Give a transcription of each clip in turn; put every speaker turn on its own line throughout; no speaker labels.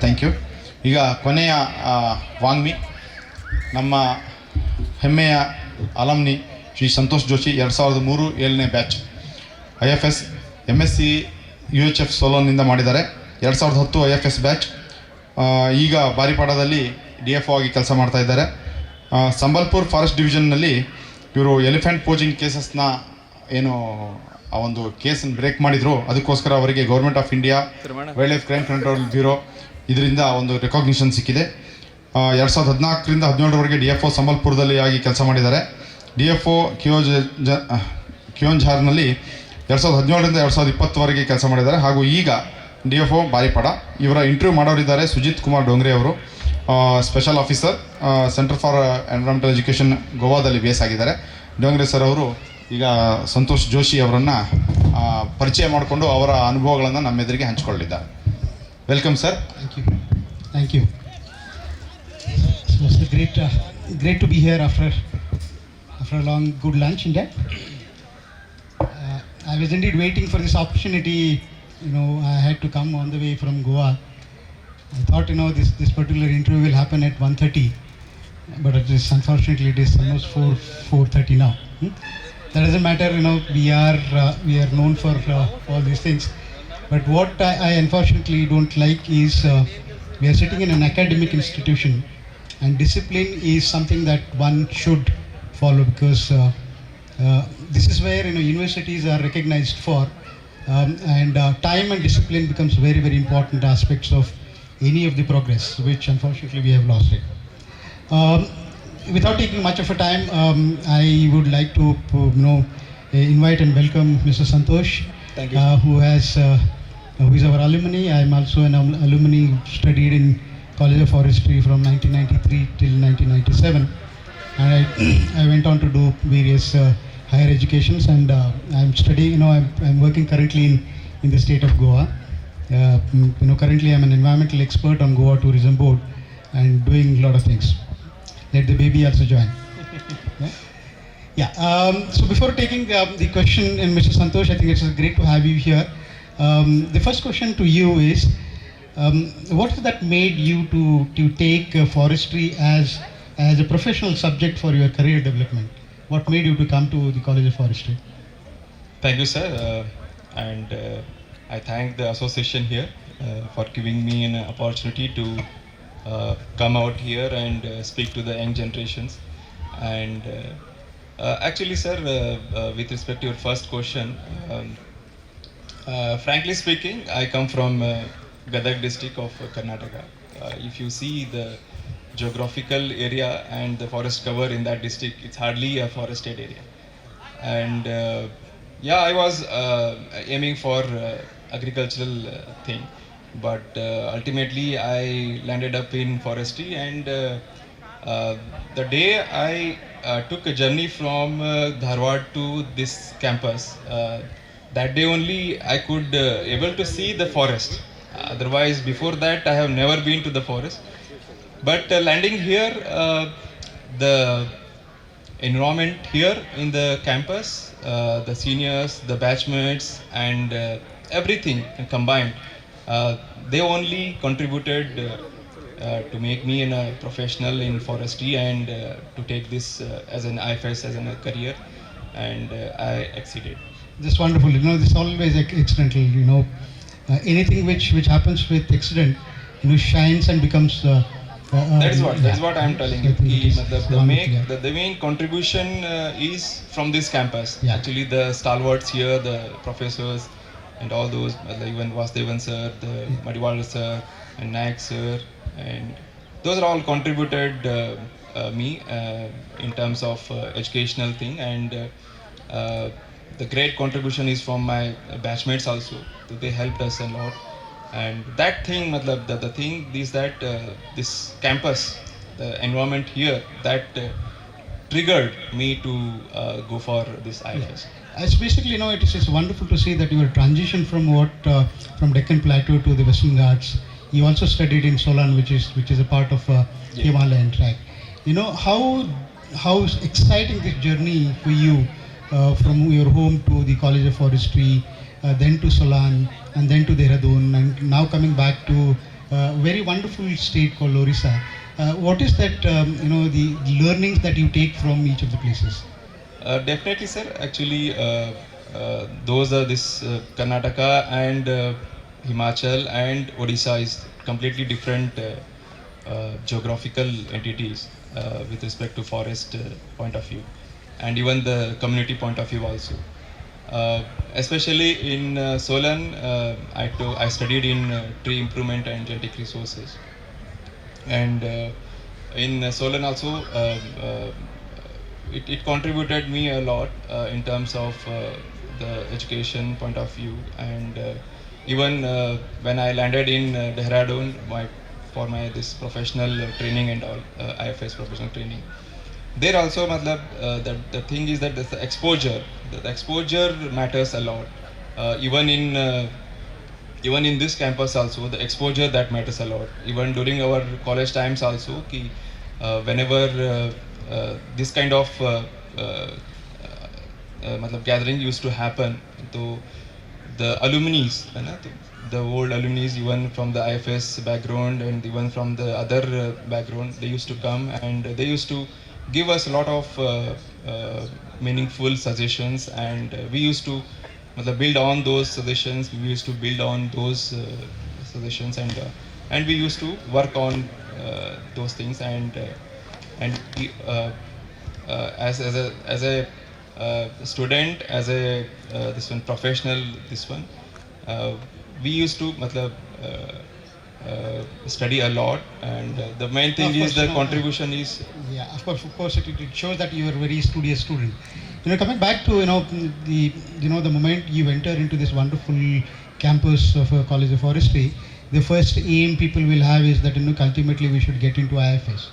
Thank you. ಈಗ ಕೊನೆಯ ವಾಂಗ್ಮಿ ನಮ್ಮ ಹೆಮ್ಮೆಯ alumni Shri Santosh Joshi 2003 batch IFS MSc UHF ಸೋಲೋನಿಂದ ಮಾಡಿದ್ದಾರೆ. 2010 IFS ಬ್ಯಾಚ್. ಈಗ ಬಾರಿಪಾಡದಲ್ಲಿ DFO ಆಗಿ ಕೆಲಸ ಮಾಡ್ತಾ ಇದ್ದಾರೆ. ಸಂಬಲ್ಪುರ್ ಫಾರೆಸ್ಟ್ ಡಿವಿಷನ್ನಲ್ಲಿ ಇವರು ಎಲಿಫೆಂಟ್ ಪೋಚಿಂಗ್ ಕೇಸಸ್ನ ಏನು ಆ ಒಂದು ಕೇಸನ್ನು ಬ್ರೇಕ್ ಮಾಡಿದರು, ಅದಕ್ಕೋಸ್ಕರ ಅವರಿಗೆ government of India wild life crime control bureau ಇದರಿಂದ ಒಂದು ರೆಕಾಗ್ನಿಷನ್ ಸಿಕ್ಕಿದೆ. 2014ರಿಂದ 2017ರವರೆಗೆ DFO ಸಂಬಲ್ಪುರದಲ್ಲಿ ಆಗಿ ಕೆಲಸ ಮಾಡಿದ್ದಾರೆ. DFO ಕಿಯೋಂಝಾರ್ನಲ್ಲಿ 2017ರಿಂದ 2020ವರೆಗೆ ಕೆಲಸ ಮಾಡಿದ್ದಾರೆ. ಹಾಗೂ ಈಗ DFO ಬಾರಿಪಾಡ. ಇವರ ಇಂಟರ್ವ್ಯೂ ಮಾಡೋರಿದ್ದಾರೆ ಸುಜಿತ್ ಡೋಂಗ್ರೆ ಅವರು, special officer, centre for environmental education ಗೋವಾದಲ್ಲಿ ಬೇಸ್ ಆಗಿದ್ದಾರೆ. ಡೋಂಗ್ರೆ ಸರ್ ಅವರು ಈಗ ಸಂತೋಷ್ ಜೋಶಿ ಅವರನ್ನು ಪರಿಚಯ ಮಾಡಿಕೊಂಡು ಅವರ ಅನುಭವಗಳನ್ನು ನಮ್ಮ ಎದುರಿಗೆ ಹಂಚಿಕೊಳ್ಳಿದ್ದಾರೆ. Welcome sir.
Thank you. So it's great to be here after a long good lunch in that. I was indeed waiting for this opportunity. I had to come on the way from Goa. I thought this particular interview will happen at 1:30, but unfortunately it is almost 4:30 now. That doesn't matter. We are known for all these things. But what I unfortunately don't like is we are sitting in an academic institution, and discipline is something that one should follow, because this is where universities are recognized for, and time and discipline becomes very, very important aspects of any of the progress, which unfortunately we have lost it. Without taking much of a time, I would like to invite and welcome Mr. Santosh.
Thank you.
Who is our alumni. I am also an alumni, studied in College of Forestry from 1993 till 1997, and I went on to do various higher educations, and I am studying. I'm working currently in the state of Goa. Currently I am an environmental expert on Goa Tourism Board and doing a lot of things. Let the baby also join. Yeah. So before taking the question, and Mr. Santosh, I think it's great to have you here. The first question to you is, what is that made you to take forestry as a professional subject for your career development? What made you to come to the College of Forestry?
Thank you, sir, and I thank the association here for giving me an opportunity to come out here and speak to the young generations. And actually, sir, with respect to your first question, frankly speaking, I come from Gadag district of Karnataka. If you see the geographical area and the forest cover in that district, it's hardly a forested area. And I was aiming for agricultural thing, but ultimately I landed up in forestry. And the day I took a journey from Dharwad to this campus, that day only I could able to see the forest. Otherwise, before that, I have never been to the forest. But landing here, the environment here in the campus, the seniors, the batchmates, and everything combined, they only contributed to make me a professional in forestry, and to take this as an IFS, as a career, and I exceeded.
Just wonderful. This always accidental. Anything which happens with accident, shines and becomes.
That's what I'm telling you. The main contribution is from this campus.
Yeah.
Actually, the stalwarts here, the professors, and all those, even Vasudevan sir, the Madiwala sir, and Nayak sir, and those are all contributed me in terms of educational thing. And the great contribution is from my batchmates also. They helped us a lot. And that thing, the thing is that this campus, the environment here, that triggered me to go for this IFS.
It's basically, it is wonderful to see that you were transitioned from Deccan Plateau to the Western Ghats. You also studied in Solan, which is a part of Himalayan track. How exciting this journey for you, from your home to the College of Forestry, then to Solan, and then to Dehradun, and now coming back to very wonderful state called Orissa. What is that, the learnings that you take from each of the places?
Definitely, sir. Actually, those are this Karnataka and Himachal and Odisha is completely different geographical entities with respect to forest point of view, and even the community point of view also. Especially in Solan, I studied in tree improvement and genetic resources, and in Solan also it contributed me a lot in terms of the education point of view, and even when I landed in Dehradun for my this professional training and all, IFS professional training. There also, matlab, the thing is that the exposure matters a lot. Even in this campus also, the exposure that matters a lot. Even during our college times also, whenever this kind of matlab gathering used to happen, so the alumni, the old alumni, even from the IFS background and even from the other background, they used to come and they used to give us a lot of meaningful suggestions, and we used to build on those suggestions. We used to build on those suggestions, and we used to work on those things, and we, as a student, as a this one professional, this one we used to study a lot, and the main thing is the contribution is.
Yeah, of course, it shows that you are a very studious student. Coming back to the moment you enter into this wonderful campus of a College of Forestry, the first aim people will have is that ultimately we should get into IFS.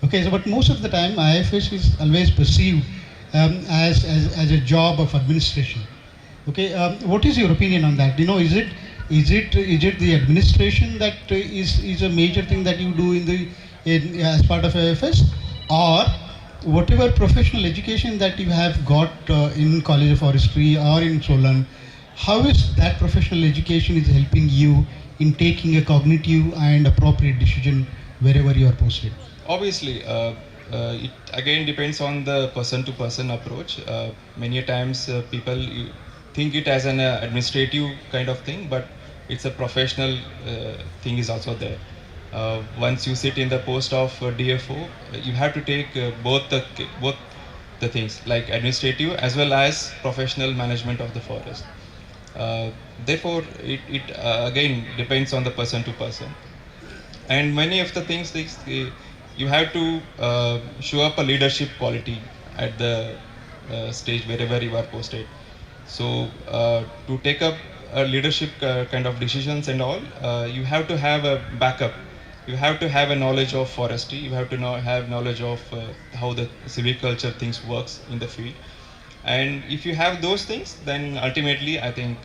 Okay, so but most of the time IFS is always perceived as a job of administration. Okay, what is your opinion on that? Is it the administration that is a major thing that you do as part of IFS, or whatever professional education that you have got in College of Forestry or in Solan, how is that professional education is helping you in taking a cognitive and appropriate decision wherever you are posted?
Obviously, it again depends on the person-to-person approach. Many times people think it as an administrative kind of thing, but it's a professional thing is also there. Once you sit in the post of DFO, you have to take both the things, like administrative as well as professional management of the forest. Therefore, it again depends on the person to person. And many of the things, you have to show up a leadership quality at the stage wherever you are posted. So to take up a leadership kind of decisions and all, you have to have a backup. You have to have a knowledge of forestry. You have to have knowledge of how the silviculture things works in the field. And if you have those things, then ultimately I think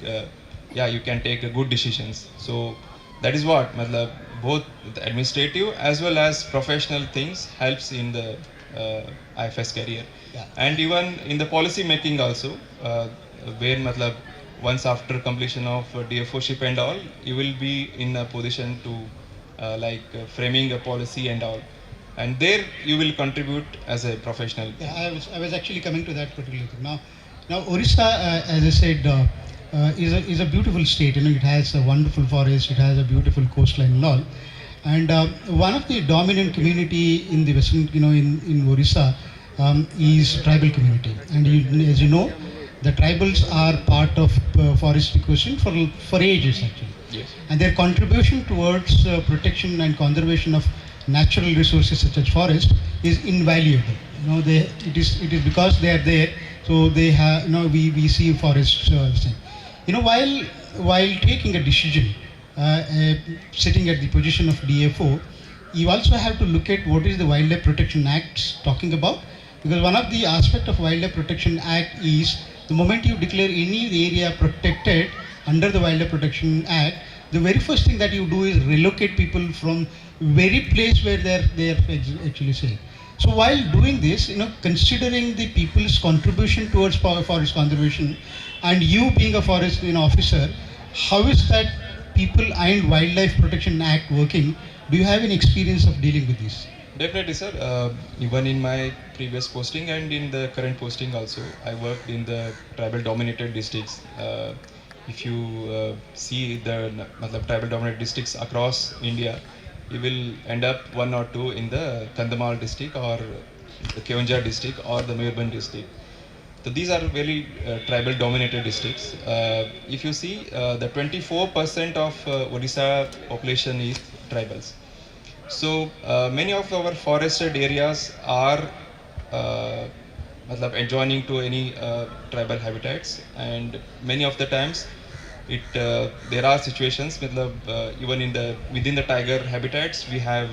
you can take good decisions. So that is what both the administrative as well as professional things helps in the IFS career.
Yeah.
And even in the policy making also, where once after completion of DFO-ship and all, you will be in a position to framing a policy and all, and there you will contribute as a professional.
Yeah, I was actually coming to that particular thing. Now Orissa, as I said, is a beautiful state. It has a wonderful forest, it has a beautiful coastline and all. And one of the dominant community in the western, in Orissa, is tribal community. And as you know, the tribals are part of forestry question for ages actually.
Yes.
And their contribution towards protection and conservation of natural resources such as forest is invaluable. It is because they are there, so they have. We see forests. While taking a decision, sitting at the position of DFO, you also have to look at what is the Wildlife Protection Act talking about, because one of the aspects of Wildlife Protection Act is the moment you declare any area protected under the Wildlife Protection Act, the very first thing that you do is relocate people from very place where they are actually saying. So while doing this, considering the people's contribution towards forest conservation, and you being a forest officer, how is that People and Wildlife Protection Act working. Do you have any experience of dealing with this?
Definitely, sir. Even in my previous posting and in the current posting also, I worked in the tribal-dominated districts. If you see the tribal-dominated districts across India, you will end up one or two in the Kandhamal district or the Keonjhar district or the Mayurbhanj district. So these are very tribal-dominated districts. If you see, the 24% of Odisha population is tribals. So many of our forested areas are adjoining to any tribal habitats, and many of the times there are situations even in the within the tiger habitats we have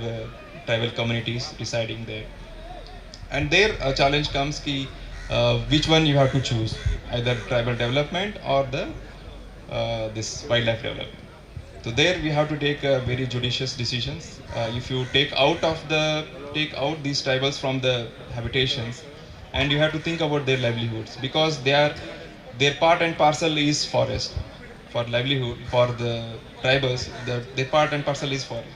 tribal communities residing there, and there a challenge comes ki which one you have to choose, either tribal development or the this wildlife development. So there we have to take very judicious decisions. If you take out these tribals from the habitations, and you have to think about their livelihoods, because their part and parcel is forest. For livelihood, for the tribals, their part and parcel is forest.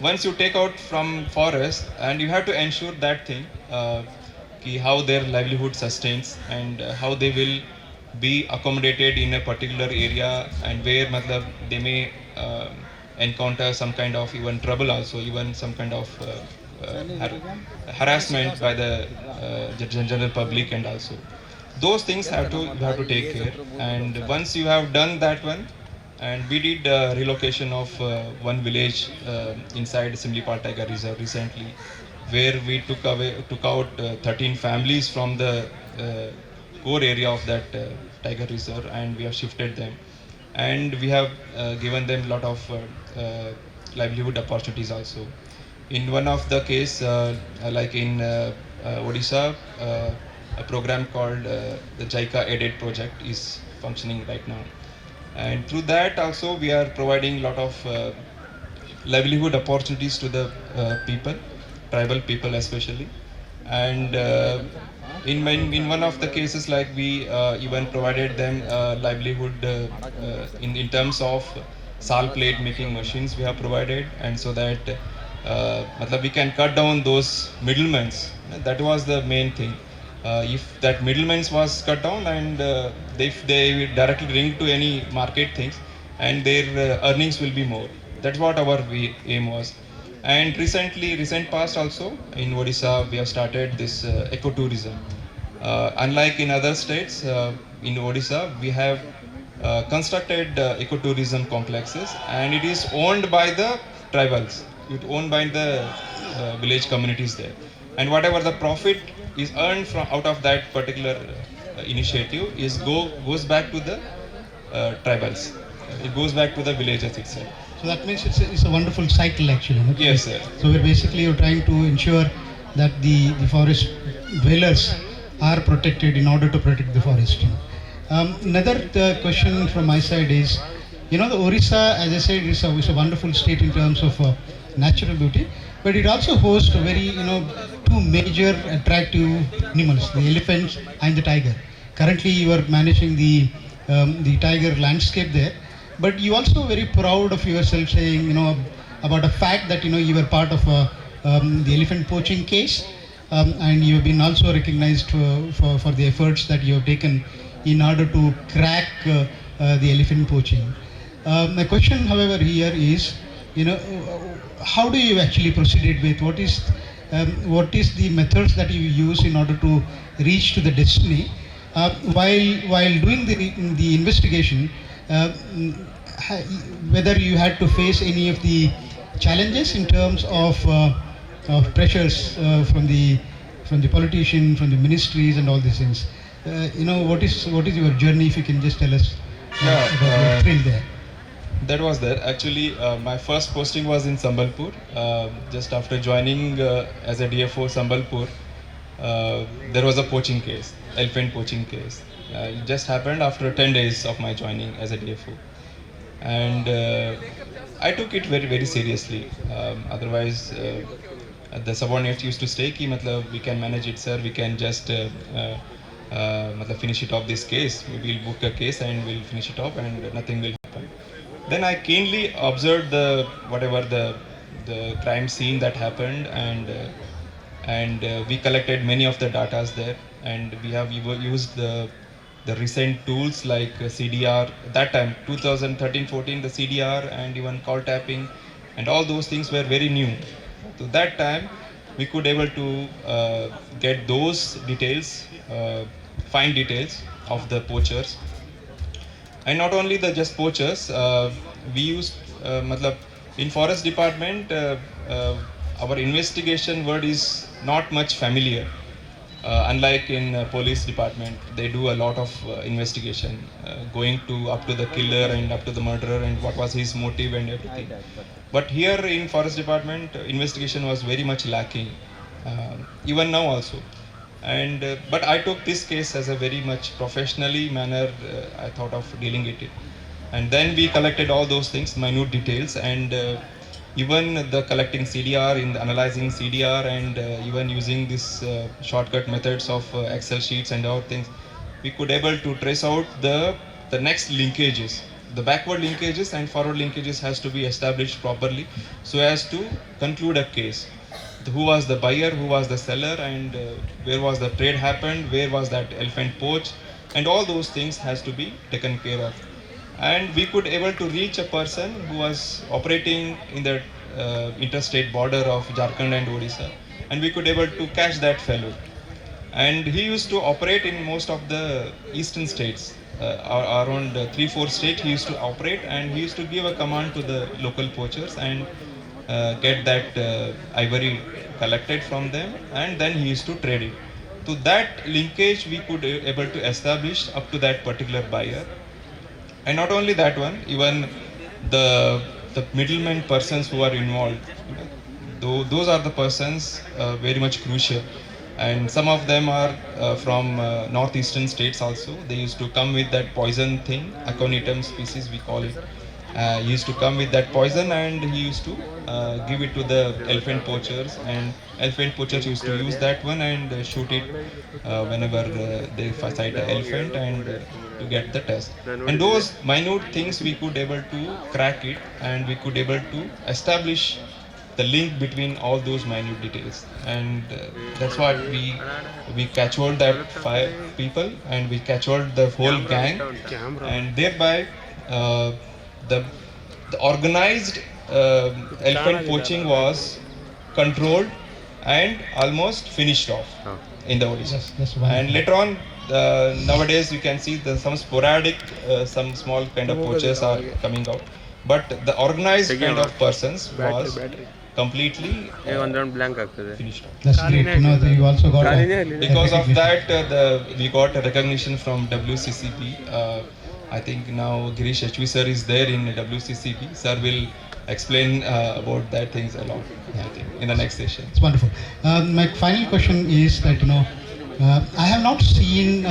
Once you take out from forest, and you have to ensure that thing, how their livelihood sustains, and how they will be accommodated in a particular area, and where they may encounter some kind of even trouble also, even some kind of harassment by the general public, and also those things you have to take care. And once you have done that one, and we did relocation of one village inside Simlipal Tiger Reserve recently, where we took out 13 families from the core area of that tiger reserve, and we have shifted them, and we have given them a lot of livelihood opportunities also. In one of the case, like in Odisha, a program called the JICA aided project is functioning right now, and through that also we are providing a lot of livelihood opportunities to the people, tribal people especially. And in one of the cases, like we even provided them livelihood in terms of sal plate making machines we have provided, and so that we can cut down those middlemen. That was the main thing. If that middlemen was cut down, and if they directly link to any market things, and their earnings will be more. That's what our aim was. And recent past also, in Odisha, we have started this ecotourism. Unlike in other states, in Odisha, we have constructed ecotourism complexes, and it is owned by the tribals. It's owned by the village communities there. And whatever the profit is earned from out of that particular initiative goes back to the tribals. It goes back to the villages itself.
So that means it's a wonderful cycle actually. Okay?
Yes, sir.
So we're basically trying to ensure that the forest dwellers are protected in order to protect the forest. Another question from my side is, the Orissa, as I said, is a wonderful state in terms of natural beauty, but it also hosts very, two major attractive animals, the elephants and the tiger. Currently, you are managing the tiger landscape there, but you also very proud of yourself saying, about a fact that, you were part of the elephant poaching case, and you have been also recognized for the efforts that you have taken in order to crack the elephant poaching. My question, however, here is, how do you actually proceed with what is the methods that you use in order to reach to the destiny while doing the investigation, whether you had to face any of the challenges in terms of pressures from the politician, from the ministries, and all these things. What is your journey? If you can just tell us about your thrill there.
That was there. Actually, my first posting was in Sambalpur. Just after joining as a DFO Sambalpur, there was a poaching case, elephant poaching case. It just happened after 10 days of my joining as a DFO. And I took it very, very seriously. Otherwise, the subordinates used to say, ki, we can manage it, sir. We can just finish it off this case. We will book a case and we'll finish it off, and nothing will happen. Then I keenly observed the whatever the crime scene that happened, and we collected many of the datas there, and we have used the recent tools like CDR. That time 2013-14, the CDR and even call tapping and all those things were very new. So that time we could able to get those details, fine details of the poachers. And not only the just poachers, we used matlab, in forest department, our investigation word is not much familiar. Unlike in police department, they do a lot of investigation, going to up to the killer and up to the murderer and what was his motive and everything. But here in forest department, investigation was very much lacking, even now also. And but I took this case as a very much professionally manner. I thought of dealing it, and then we collected all those things, minute details, and even the collecting CDR, in the analyzing CDR, and even using this shortcut methods of Excel sheets and other things, we could able to trace out the next linkages. The backward linkages and forward linkages has to be established properly so as to conclude a case. Who was the buyer, who was the seller, and where was the trade happened, where was that elephant poach, and all those things has to be taken care of. And we could able to reach a person who was operating in the interstate border of Jharkhand and Odisha, and we could able to catch that fellow. And he used to operate in most of the eastern states, around 3-4 states he used to operate, and he used to give a command to the local poachers and get that ivory collected from them, and then he used to trade it. So that linkage we could able to establish up to that particular buyer. And not only that one, even the middlemen persons who are involved, though those are the persons very much crucial. And some of them are from northeastern states also. They used to come with that poison thing, aconitum species we call it. He used to come with that poison, and he used to give it to the elephant poachers, and elephant poachers used to use that one and shoot it whenever they sight an elephant, and to get the test. And those minute things we could able to crack it, and we could able to establish the link between all those minute details. And that's what we catch hold that 5 people, and we catch hold the whole gang, and thereby the organized elephant poaching was controlled and almost finished off in the Odisha.
That's wonderful.
And later on, nowadays you can see some sporadic, some small kind of poachers are coming out, but the organized kind of persons was completely finished off.
That's great. You know, you also got
Because of that, we got a recognition from WCCP. I think now Girish HV sir is there in WCCP. Sir will explain about that things a lot, I think, in the next session.
It's wonderful. My final question is that, you know, I have not seen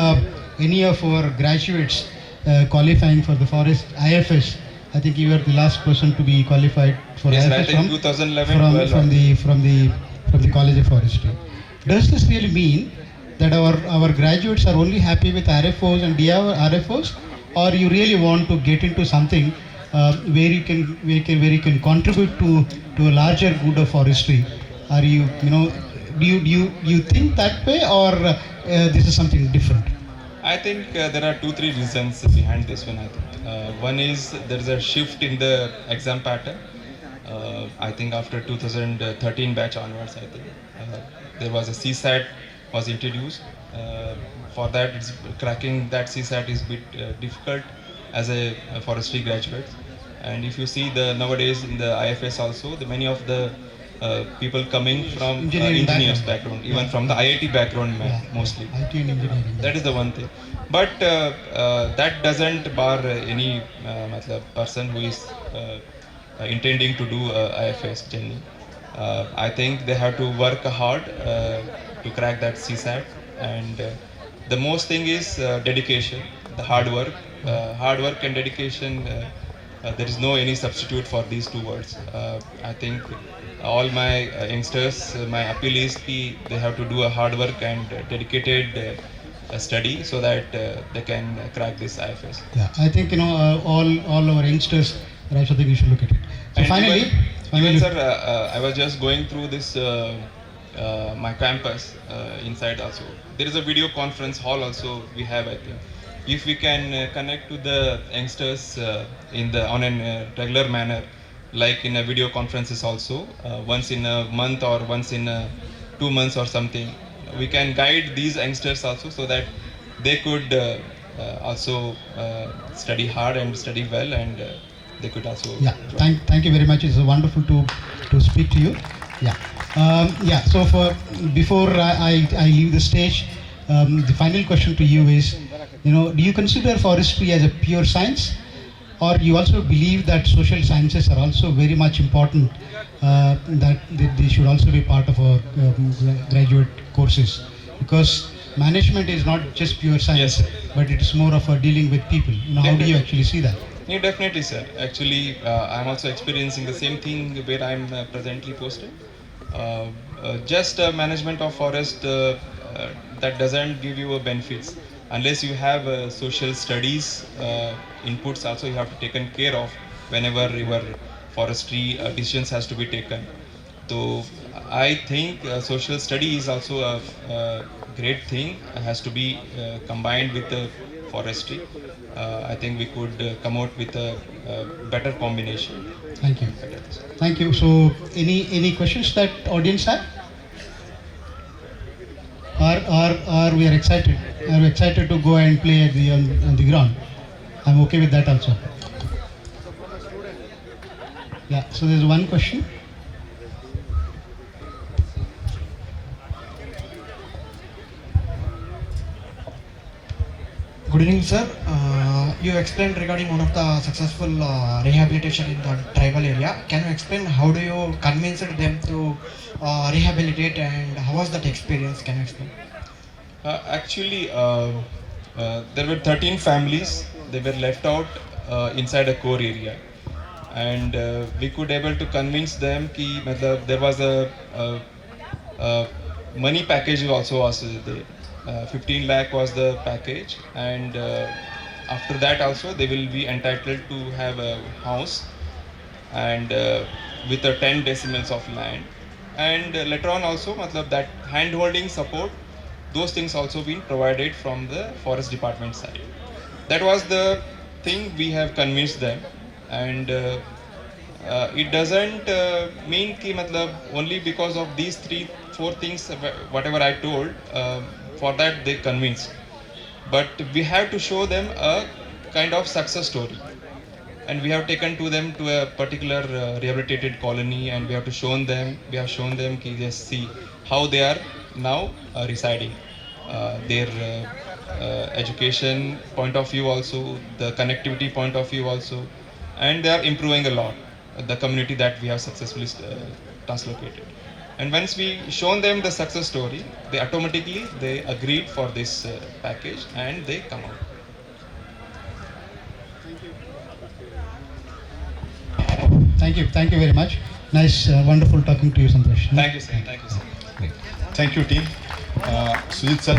any of our graduates qualifying for the Forest IFS. I think you were the last person to be qualified for
Yes,
IFS
I think 2011
from the College of Forestry. Does this really mean that our graduates are only happy with RFOs and RFOs, or you really want to get into something where you can contribute to a larger good of forestry? Are you do you think that way, or this is something different?
I think there are 2-3 reasons behind this one. I think one is there is a shift in the exam pattern. I think after 2013 batch onwards, I think there was a CSAT was introduced. For that, cracking that CSAT is a bit difficult as a forestry graduate. And if you see nowadays in the IFS also, many of the people coming from engineers background, even from the IIT background mostly.
IT and engineering.
That is the one thing. But that doesn't bar any person who is intending to do IFS journey. I think they have to work hard to crack that CSAT, and the most thing is dedication, the hard work. Hard work and dedication, there is no any substitute for these 2 words. I think all my youngsters, my appeal is they have to do a hard work and dedicated study so that they can crack this IFS.
Yeah, I think all our youngsters, but I also think you should look at it. So
And
finally,
even sir, I was just going through this my campus inside also. There is a video conference hall also we have, I think. If we can connect to the youngsters on a regular manner, like in a video conferences also, once in a month or once in 2 months or something, we can guide these youngsters also so that they could also study hard and study well, and they could also
yeah, thank you very much. It's wonderful to speak to you. Yeah, yeah. So before I leave the stage, the final question to you is, do you consider forestry as a pure science, or you also believe that social sciences are also very much important, that they should also be part of our graduate courses? Because management is not just pure science,
Yes,
but it is more of a dealing with people. How do you actually see that?
Yeah, definitely, sir. Actually, I'm also experiencing the same thing where I'm presently posted. Just management of forest that doesn't give you a benefits unless you have social studies inputs. Also, you have to taken care of whenever your forestry decisions has to be taken. So I think social study is also a great thing. It has to be combined with the forestry. I think we could come out with a better combination.
Thank you. Thank you. So, any questions that audience have? Or we are excited? Are we excited to go and play at on the ground? I'm okay with that also. Yeah. So there's one question.
Good evening, sir. You explained regarding one of the successful rehabilitation in the tribal area. Can you explain how do you convince them to rehabilitate, and how was that experience? Can you explain?
Actually, there were 13 families. They were left out inside a core area, and we could able to convince them कि मतलब there was a money package also was there. 15 lakh was the package, and after that also they will be entitled to have a house and with a 10 decimals of land, and later on also matlab that hand holding support, those things also been provided from the forest department side. That was the thing we have convinced them, and it doesn't mean ki matlab only because of these 3-4 things whatever I told, for that they convinced, but we have to show them a kind of success story, and we have taken to them to a particular rehabilitated colony, and we have shown them ki just see how they are now residing, their education point of view also, the connectivity point of view also, and they are improving a lot the community that we have successfully translocated. And once we shown them the success story, they automatically agreed for this package, and they come out.
Thank you very much. Nice, wonderful talking to you, Santosh.
Thank you, sir. Thank you, sir.
Thank you, team. Sujit sir.